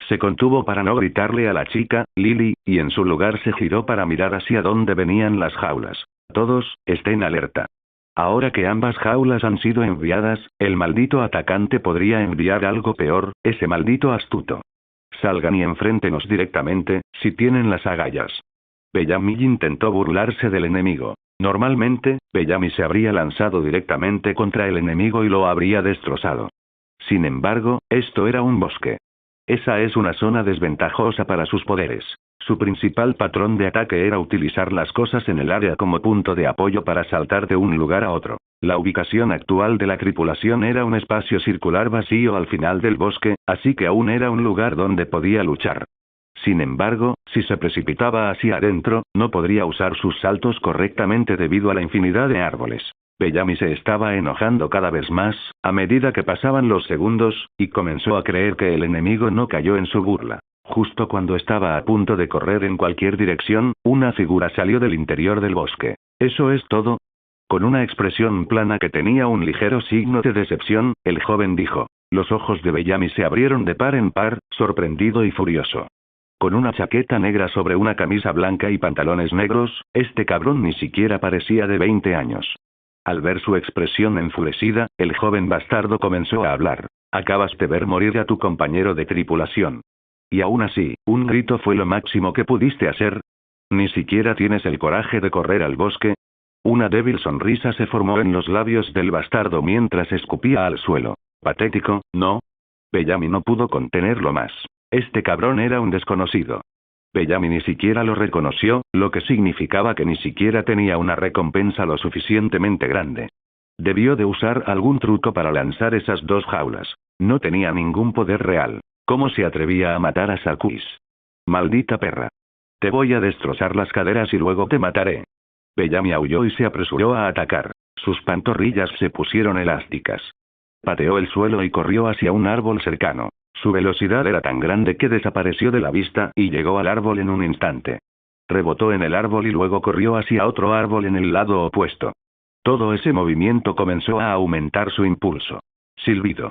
Se contuvo para no gritarle a la chica, Lily, y en su lugar se giró para mirar hacia dónde venían las jaulas. Todos, estén alerta. Ahora que ambas jaulas han sido enviadas, el maldito atacante podría enviar algo peor, ese maldito astuto. Salgan y enfréntenos directamente, si tienen las agallas. Bellamy intentó burlarse del enemigo. Normalmente, Bellamy se habría lanzado directamente contra el enemigo y lo habría destrozado. Sin embargo, esto era un bosque. Esa es una zona desventajosa para sus poderes. Su principal patrón de ataque era utilizar las cosas en el área como punto de apoyo para saltar de un lugar a otro. La ubicación actual de la tripulación era un espacio circular vacío al final del bosque, así que aún era un lugar donde podía luchar. Sin embargo, si se precipitaba hacia adentro, no podría usar sus saltos correctamente debido a la infinidad de árboles. Bellamy se estaba enojando cada vez más, a medida que pasaban los segundos, y comenzó a creer que el enemigo no cayó en su burla. Justo cuando estaba a punto de correr en cualquier dirección, una figura salió del interior del bosque. ¿Eso es todo? Con una expresión plana que tenía un ligero signo de decepción, el joven dijo. Los ojos de Bellamy se abrieron de par en par, sorprendido y furioso. Con una chaqueta negra sobre una camisa blanca y pantalones negros, este cabrón ni siquiera parecía de 20 años. Al ver su expresión enfurecida, el joven bastardo comenzó a hablar. Acabas de ver morir a tu compañero de tripulación. Y aún así, un grito fue lo máximo que pudiste hacer. ¿Ni siquiera tienes el coraje de correr al bosque? Una débil sonrisa se formó en los labios del bastardo mientras escupía al suelo. Patético, ¿no? Bellamy no pudo contenerlo más. Este cabrón era un desconocido. Bellamy ni siquiera lo reconoció, lo que significaba que ni siquiera tenía una recompensa lo suficientemente grande. Debió de usar algún truco para lanzar esas 2 jaulas. No tenía ningún poder real. ¿Cómo se atrevía a matar a Sarkis? Maldita perra. Te voy a destrozar las caderas y luego te mataré. Bellamy aulló y se apresuró a atacar. Sus pantorrillas se pusieron elásticas. Pateó el suelo y corrió hacia un árbol cercano. Su velocidad era tan grande que desapareció de la vista y llegó al árbol en un instante. Rebotó en el árbol y luego corrió hacia otro árbol en el lado opuesto. Todo ese movimiento comenzó a aumentar su impulso. Silbido.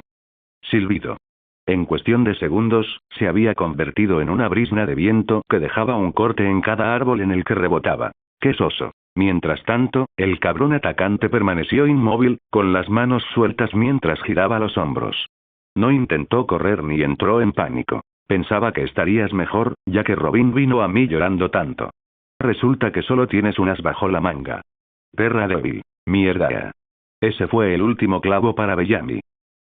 Silbido. En cuestión de segundos, se había convertido en una brisna de viento que dejaba un corte en cada árbol en el que rebotaba. ¡Qué soso! Mientras tanto, el cabrón atacante permaneció inmóvil, con las manos sueltas mientras giraba los hombros. No intentó correr ni entró en pánico. Pensaba que estarías mejor, ya que Robin vino a mí llorando tanto. Resulta que solo tienes unas bajo la manga. Perra débil. Mierda. Ese fue el último clavo para Bellamy.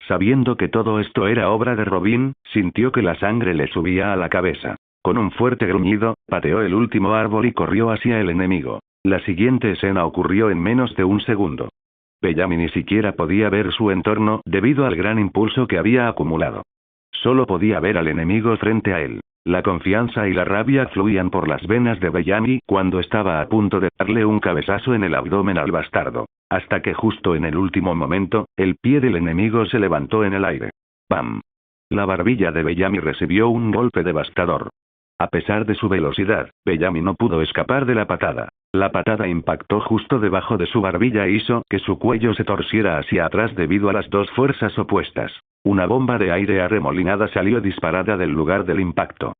Sabiendo que todo esto era obra de Robin, sintió que la sangre le subía a la cabeza. Con un fuerte gruñido, pateó el último árbol y corrió hacia el enemigo. La siguiente escena ocurrió en menos de un segundo. Bellamy ni siquiera podía ver su entorno debido al gran impulso que había acumulado. Solo podía ver al enemigo frente a él. La confianza y la rabia fluían por las venas de Bellamy cuando estaba a punto de darle un cabezazo en el abdomen al bastardo. Hasta que justo en el último momento, el pie del enemigo se levantó en el aire. ¡Pam! La barbilla de Bellamy recibió un golpe devastador. A pesar de su velocidad, Bellamy no pudo escapar de la patada. La patada impactó justo debajo de su barbilla e hizo que su cuello se torciera hacia atrás debido a las dos fuerzas opuestas. Una bomba de aire arremolinada salió disparada del lugar del impacto.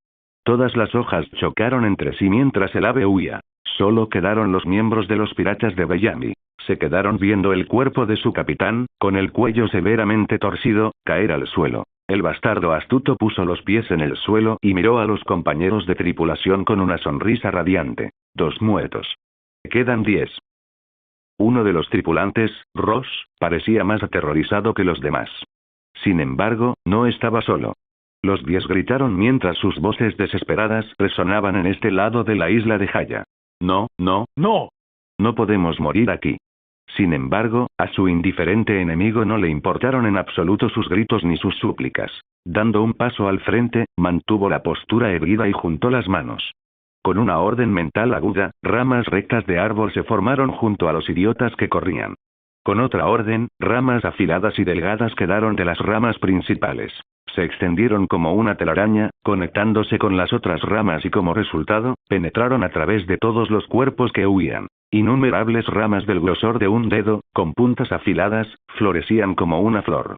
Todas las hojas chocaron entre sí mientras el ave huía. Solo quedaron los miembros de los piratas de Bellamy. Se quedaron viendo el cuerpo de su capitán, con el cuello severamente torcido, caer al suelo. El bastardo astuto puso los pies en el suelo y miró a los compañeros de tripulación con una sonrisa radiante. 2 muertos. Quedan 10. Uno de los tripulantes, Ross, parecía más aterrorizado que los demás. Sin embargo, no estaba solo. Los 10 gritaron mientras sus voces desesperadas resonaban en este lado de la isla de Jaya. No, no, no. No podemos morir aquí. Sin embargo, a su indiferente enemigo no le importaron en absoluto sus gritos ni sus súplicas. Dando un paso al frente, mantuvo la postura erguida y juntó las manos. Con una orden mental aguda, ramas rectas de árbol se formaron junto a los idiotas que corrían. Con otra orden, ramas afiladas y delgadas quedaron de las ramas principales. Se extendieron como una telaraña, conectándose con las otras ramas y como resultado, penetraron a través de todos los cuerpos que huían. Innumerables ramas del grosor de un dedo, con puntas afiladas, florecían como una flor.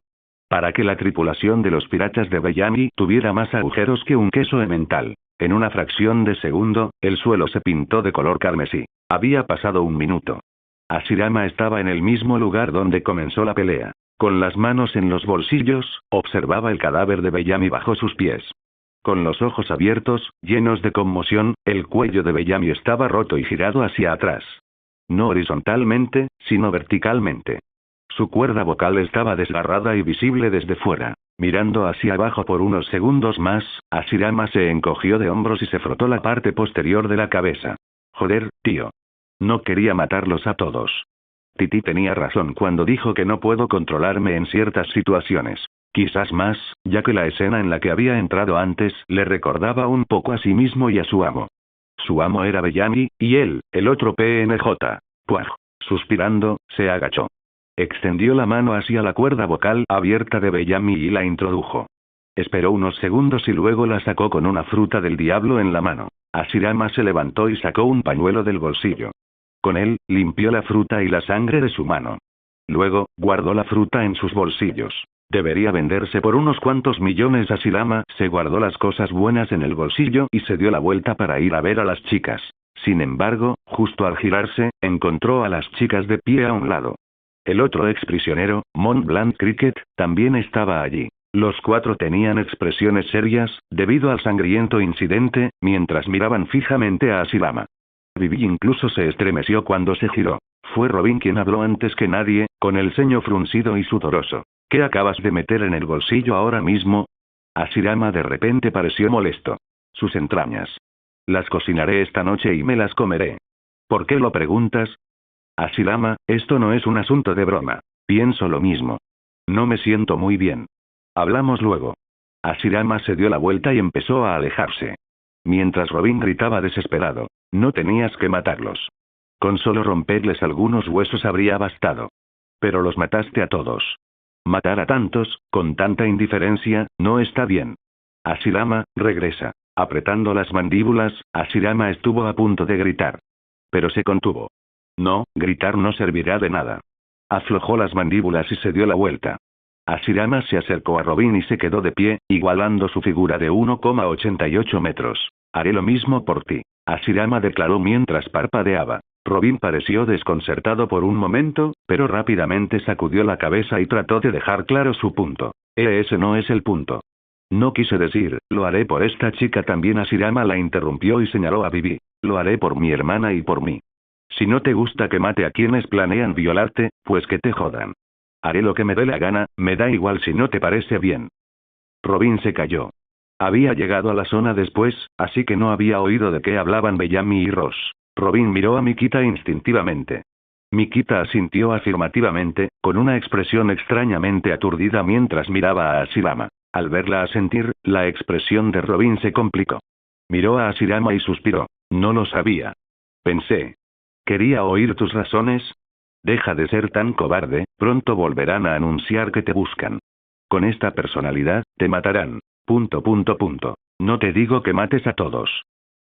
Para que la tripulación de los piratas de Bellamy tuviera más agujeros que un queso emmental. En una fracción de segundo, el suelo se pintó de color carmesí. Había pasado un minuto. Hashirama estaba en el mismo lugar donde comenzó la pelea. Con las manos en los bolsillos, observaba el cadáver de Bellamy bajo sus pies. Con los ojos abiertos, llenos de conmoción, el cuello de Bellamy estaba roto y girado hacia atrás. No horizontalmente, sino verticalmente. Su cuerda vocal estaba desgarrada y visible desde fuera. Mirando hacia abajo por unos segundos más, Hashirama se encogió de hombros y se frotó la parte posterior de la cabeza. Joder, tío. No quería matarlos a todos. Titi tenía razón cuando dijo que no puedo controlarme en ciertas situaciones. Quizás más, ya que la escena en la que había entrado antes le recordaba un poco a sí mismo y a su amo. Su amo era Bellamy, y él, el otro PNJ. Puaj. Suspirando, se agachó. Extendió la mano hacia la cuerda vocal abierta de Bellamy y la introdujo. Esperó unos segundos y luego la sacó con una fruta del diablo en la mano. Hashirama se levantó y sacó un pañuelo del bolsillo. Con él, limpió la fruta y la sangre de su mano. Luego, guardó la fruta en sus bolsillos. Debería venderse por unos cuantos millones. Hashirama se guardó las cosas buenas en el bolsillo y se dio la vuelta para ir a ver a las chicas. Sin embargo, justo al girarse, encontró a las chicas de pie a un lado. El otro exprisionero, Mont Blanc Cricket, también estaba allí. Los 4 tenían expresiones serias, debido al sangriento incidente, mientras miraban fijamente a Hashirama. Vivi incluso se estremeció cuando se giró. Fue Robin quien habló antes que nadie, con el ceño fruncido y sudoroso. ¿Qué acabas de meter en el bolsillo ahora mismo? Hashirama de repente pareció molesto. Sus entrañas. Las cocinaré esta noche y me las comeré. ¿Por qué lo preguntas? Hashirama, esto no es un asunto de broma. Pienso lo mismo. No me siento muy bien. Hablamos luego. Hashirama se dio la vuelta y empezó a alejarse. Mientras Robin gritaba desesperado. No tenías que matarlos. Con solo romperles algunos huesos habría bastado. Pero los mataste a todos. Matar a tantos, con tanta indiferencia, no está bien. Hashirama, regresa. Apretando las mandíbulas, Hashirama estuvo a punto de gritar. Pero se contuvo. No, gritar no servirá de nada. Aflojó las mandíbulas y se dio la vuelta. Hashirama se acercó a Robin y se quedó de pie, igualando su figura de 1,88 metros. Haré lo mismo por ti. Hashirama declaró mientras parpadeaba. Robin pareció desconcertado por un momento, pero rápidamente sacudió la cabeza y trató de dejar claro su punto. Ese no es el punto. No quise decir, lo haré por esta chica también. Hashirama la interrumpió y señaló a Bibi. Lo haré por mi hermana y por mí. Si no te gusta que mate a quienes planean violarte, pues que te jodan. Haré lo que me dé la gana, me da igual si no te parece bien. Robin se calló. Había llegado a la zona después, así que no había oído de qué hablaban Bellamy y Ross. Robin miró a Mikita instintivamente. Mikita asintió afirmativamente, con una expresión extrañamente aturdida mientras miraba a Hashirama. Al verla asentir, la expresión de Robin se complicó. Miró a Hashirama y suspiró. No lo sabía. Pensé. Quería oír tus razones. Deja de ser tan cobarde, pronto volverán a anunciar que te buscan. Con esta personalidad, te matarán. ... No te digo que mates a todos.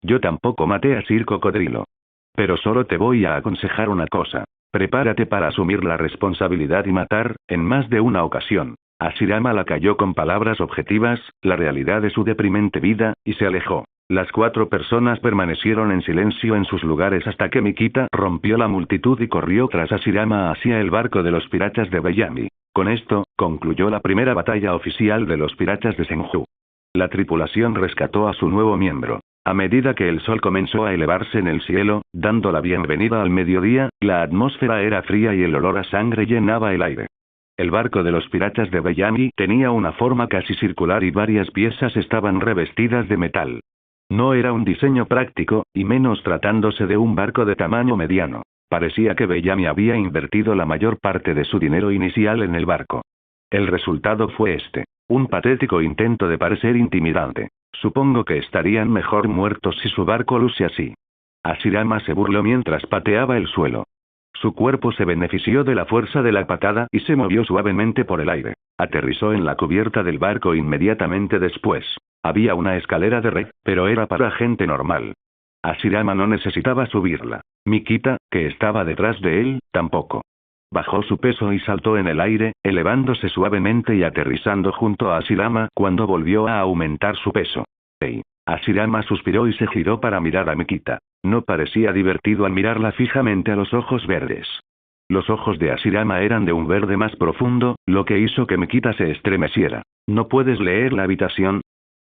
Yo tampoco maté a Sir Cocodrilo. Pero solo te voy a aconsejar una cosa. Prepárate para asumir la responsabilidad y matar, en más de una ocasión. Hashirama la calló con palabras objetivas, la realidad de su deprimente vida, y se alejó. Las 4 personas permanecieron en silencio en sus lugares hasta que Mikita rompió la multitud y corrió tras Hashirama hacia el barco de los piratas de Bellamy. Con esto, concluyó la primera batalla oficial de los piratas de Senju. La tripulación rescató a su nuevo miembro. A medida que el sol comenzó a elevarse en el cielo, dando la bienvenida al mediodía, la atmósfera era fría y el olor a sangre llenaba el aire. El barco de los piratas de Bellamy tenía una forma casi circular y varias piezas estaban revestidas de metal. No era un diseño práctico, y menos tratándose de un barco de tamaño mediano. Parecía que Bellamy había invertido la mayor parte de su dinero inicial en el barco. El resultado fue este. Un patético intento de parecer intimidante. Supongo que estarían mejor muertos si su barco luce así. Hashirama se burló mientras pateaba el suelo. Su cuerpo se benefició de la fuerza de la patada y se movió suavemente por el aire. Aterrizó en la cubierta del barco inmediatamente después. Había una escalera de red, pero era para gente normal. Hashirama no necesitaba subirla. Mikita, que estaba detrás de él, tampoco. Bajó su peso y saltó en el aire, elevándose suavemente y aterrizando junto a Hashirama cuando volvió a aumentar su peso. ¡Hey! Hashirama suspiró y se giró para mirar a Mikita. No parecía divertido al mirarla fijamente a los ojos verdes. Los ojos de Hashirama eran de un verde más profundo, lo que hizo que Mikita se estremeciera. ¿No puedes leer la habitación?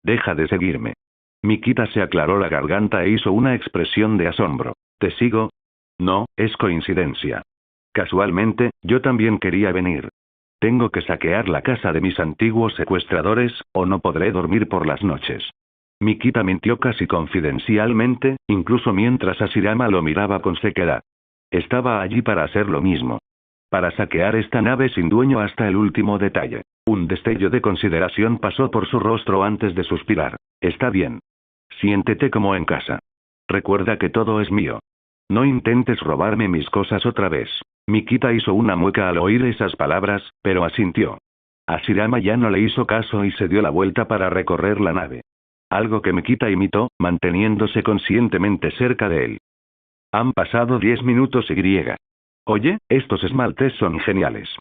Deja de seguirme. Mikita se aclaró la garganta e hizo una expresión de asombro. ¿Te sigo? No, es coincidencia. Casualmente, yo también quería venir. Tengo que saquear la casa de mis antiguos secuestradores, o no podré dormir por las noches. Mikita mintió casi confidencialmente, incluso mientras Hashirama lo miraba con sequedad. Estaba allí para hacer lo mismo. Para saquear esta nave sin dueño hasta el último detalle. Un destello de consideración pasó por su rostro antes de suspirar. Está bien. Siéntete como en casa. Recuerda que todo es mío. No intentes robarme mis cosas otra vez. Mikita hizo una mueca al oír esas palabras, pero asintió. Hashirama ya no le hizo caso y se dio la vuelta para recorrer la nave. Algo que Mikita imitó, manteniéndose conscientemente cerca de él. Han pasado 10 minutos y... Oye, estos esmaltes son geniales.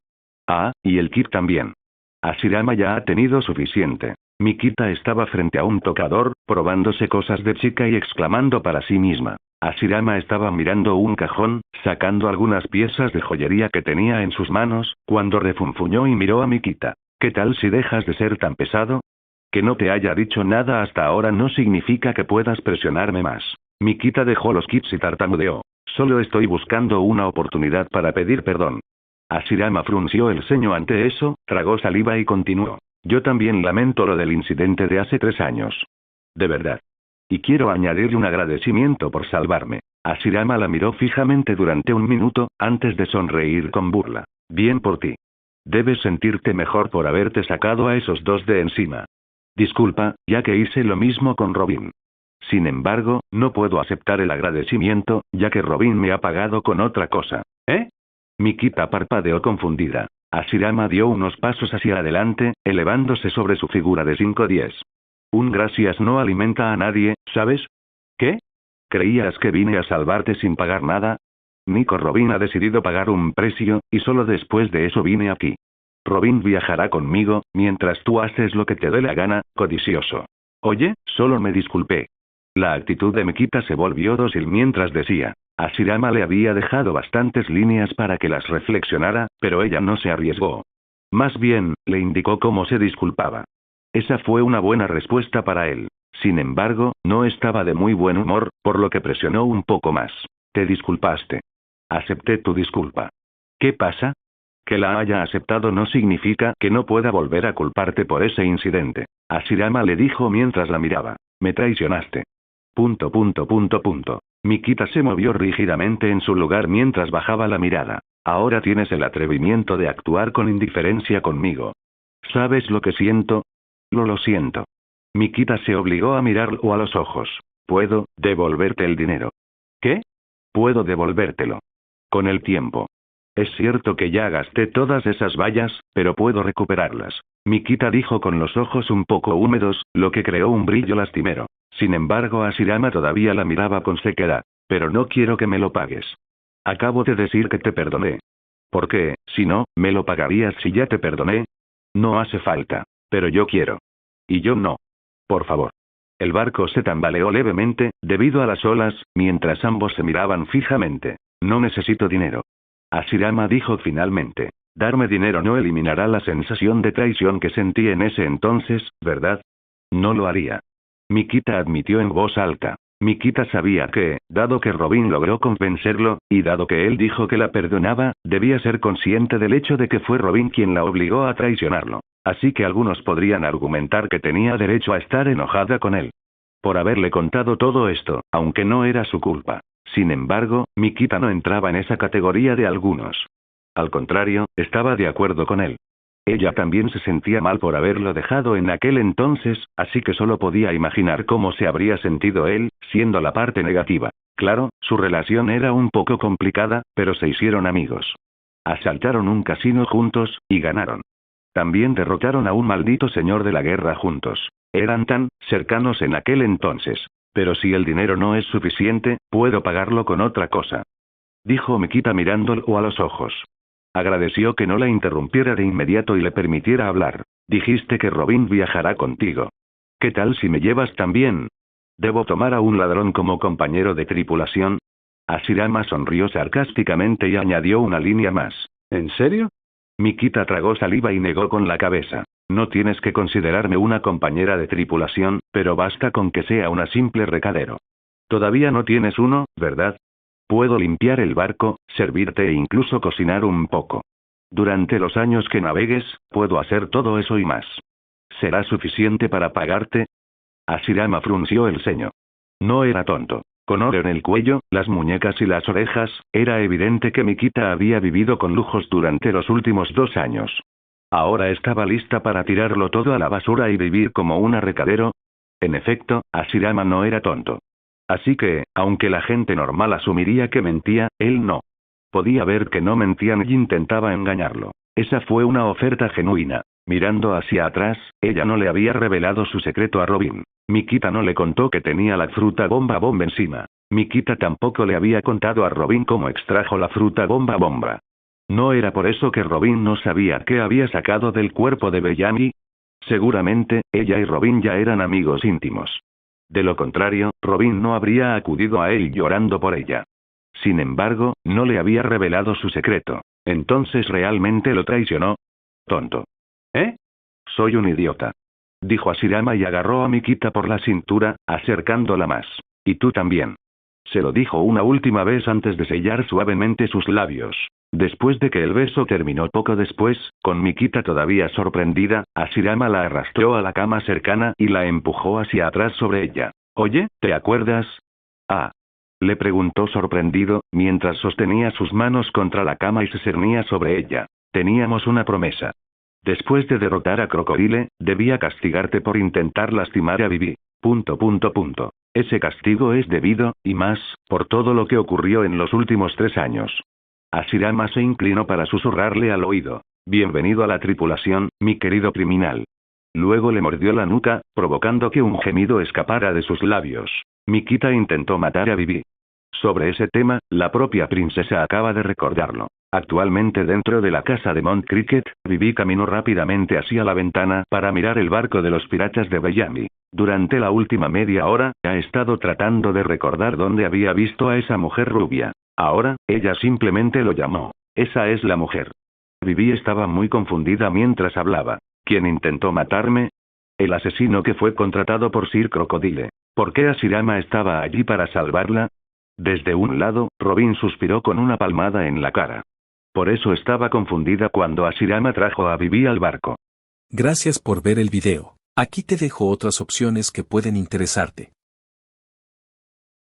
Ah, y el kit también. Hashirama ya ha tenido suficiente. Mikita estaba frente a un tocador, probándose cosas de chica y exclamando para sí misma. Hashirama estaba mirando un cajón, sacando algunas piezas de joyería que tenía en sus manos, cuando refunfuñó y miró a Mikita. ¿Qué tal si dejas de ser tan pesado? Que no te haya dicho nada hasta ahora no significa que puedas presionarme más. Mikita dejó los kits y tartamudeó. Solo estoy buscando una oportunidad para pedir perdón. Hashirama frunció el ceño ante eso, tragó saliva y continuó. Yo también lamento lo del incidente de hace 3 años. De verdad. Y quiero añadirle un agradecimiento por salvarme. Hashirama la miró fijamente durante un minuto, antes de sonreír con burla. Bien por ti. Debes sentirte mejor por haberte sacado a esos 2 de encima. Disculpa, ya que hice lo mismo con Robin. Sin embargo, no puedo aceptar el agradecimiento, ya que Robin me ha pagado con otra cosa. ¿Eh? Mikita parpadeó confundida. Hashirama dio unos pasos hacia adelante, elevándose sobre su figura de 5'10". Un gracias no alimenta a nadie, ¿sabes? ¿Qué? ¿Creías que vine a salvarte sin pagar nada? Nico Robin ha decidido pagar un precio, y solo después de eso vine aquí. Robin viajará conmigo, mientras tú haces lo que te dé la gana, codicioso. Oye, solo me disculpé. La actitud de Mikita se volvió dócil mientras decía. Hashirama le había dejado bastantes líneas para que las reflexionara, pero ella no se arriesgó. Más bien, le indicó cómo se disculpaba. Esa fue una buena respuesta para él. Sin embargo, no estaba de muy buen humor, por lo que presionó un poco más. Te disculpaste. Acepté tu disculpa. ¿Qué pasa? Que la haya aceptado no significa que no pueda volver a culparte por ese incidente. Hashirama le dijo mientras la miraba. Me traicionaste. ... Mikita se movió rígidamente en su lugar mientras bajaba la mirada. Ahora tienes el atrevimiento de actuar con indiferencia conmigo. ¿Sabes lo que siento? Lo siento. Mikita se obligó a mirarlo a los ojos. Puedo devolverte el dinero. ¿Qué? Puedo devolvértelo. Con el tiempo. Es cierto que ya gasté todas esas vallas, pero puedo recuperarlas. Mikita dijo con los ojos un poco húmedos, lo que creó un brillo lastimero. Sin embargo, Hashirama todavía la miraba con sequedad. Pero no quiero que me lo pagues. Acabo de decir que te perdoné. ¿Por qué, si no, me lo pagarías si ya te perdoné? No hace falta. Pero yo quiero. Y yo no. Por favor. El barco se tambaleó levemente, debido a las olas, mientras ambos se miraban fijamente. No necesito dinero. Hashirama dijo finalmente. Darme dinero no eliminará la sensación de traición que sentí en ese entonces, ¿verdad? No lo haría. Mikita admitió en voz alta. Mikita sabía que, dado que Robin logró convencerlo, y dado que él dijo que la perdonaba, debía ser consciente del hecho de que fue Robin quien la obligó a traicionarlo. Así que algunos podrían argumentar que tenía derecho a estar enojada con él. Por haberle contado todo esto, aunque no era su culpa. Sin embargo, Mikita no entraba en esa categoría de algunos. Al contrario, estaba de acuerdo con él. Ella también se sentía mal por haberlo dejado en aquel entonces, así que solo podía imaginar cómo se habría sentido él, siendo la parte negativa. Claro, su relación era un poco complicada, pero se hicieron amigos. Asaltaron un casino juntos, y ganaron. También derrotaron a un maldito señor de la guerra juntos. Eran tan cercanos en aquel entonces. Pero si el dinero no es suficiente, puedo pagarlo con otra cosa. Dijo Mikita mirándolo a los ojos. Agradeció que no la interrumpiera de inmediato y le permitiera hablar. Dijiste que Robin viajará contigo. ¿Qué tal si me llevas también? ¿Debo tomar a un ladrón como compañero de tripulación? Hashirama sonrió sarcásticamente y añadió una línea más. ¿En serio? Mikita tragó saliva y negó con la cabeza. No tienes que considerarme una compañera de tripulación, pero basta con que sea una simple recadero. Todavía no tienes uno, ¿verdad? Puedo limpiar el barco, servirte e incluso cocinar un poco. Durante los años que navegues, puedo hacer todo eso y más. ¿Será suficiente para pagarte? Hashirama frunció el ceño. No era tonto. Con oro en el cuello, las muñecas y las orejas, era evidente que Mikita había vivido con lujos durante los últimos 2 años. Ahora estaba lista para tirarlo todo a la basura y vivir como una recadero. En efecto, Hashirama no era tonto. Así que, aunque la gente normal asumiría que mentía, él no. Podía ver que no mentían y intentaba engañarlo. Esa fue una oferta genuina. Mirando hacia atrás, ella no le había revelado su secreto a Robin. Mikita no le contó que tenía la fruta bomba bomba encima. Mikita tampoco le había contado a Robin cómo extrajo la fruta bomba bomba. ¿No era por eso que Robin no sabía qué había sacado del cuerpo de Bellamy? Seguramente, ella y Robin ya eran amigos íntimos. De lo contrario, Robin no habría acudido a él llorando por ella. Sin embargo, no le había revelado su secreto. Entonces realmente lo traicionó. Tonto. ¿Eh? Soy un idiota. Dijo Hashirama y agarró a Mikita por la cintura, acercándola más. Y tú también. Se lo dijo una última vez antes de sellar suavemente sus labios. Después de que el beso terminó poco después, con Mikita todavía sorprendida, Hashirama la arrastró a la cama cercana y la empujó hacia atrás sobre ella. Oye, ¿te acuerdas? Ah. Le preguntó sorprendido, mientras sostenía sus manos contra la cama y se cernía sobre ella. Teníamos una promesa. Después de derrotar a Crocodile, debía castigarte por intentar lastimar a Vivi. Ese castigo es debido, y más, por todo lo que ocurrió en los últimos 3 años. Hashirama se inclinó para susurrarle al oído. Bienvenido a la tripulación, mi querido criminal. Luego le mordió la nuca, provocando que un gemido escapara de sus labios. Mikita intentó matar a Vivi. Sobre ese tema, la propia princesa acaba de recordarlo. Actualmente dentro de la casa de Mount Cricket, Vivi caminó rápidamente hacia la ventana para mirar el barco de los piratas de Bellamy. Durante la última media hora, ha estado tratando de recordar dónde había visto a esa mujer rubia. Ahora, ella simplemente lo llamó. Esa es la mujer. Vivi estaba muy confundida mientras hablaba. ¿Quién intentó matarme? El asesino que fue contratado por Sir Crocodile. ¿Por qué Hashirama estaba allí para salvarla? Desde un lado, Robin suspiró con una palmada en la cara. Por eso estaba confundida cuando Hashirama trajo a Vivi al barco. Gracias por ver el video. Aquí te dejo otras opciones que pueden interesarte.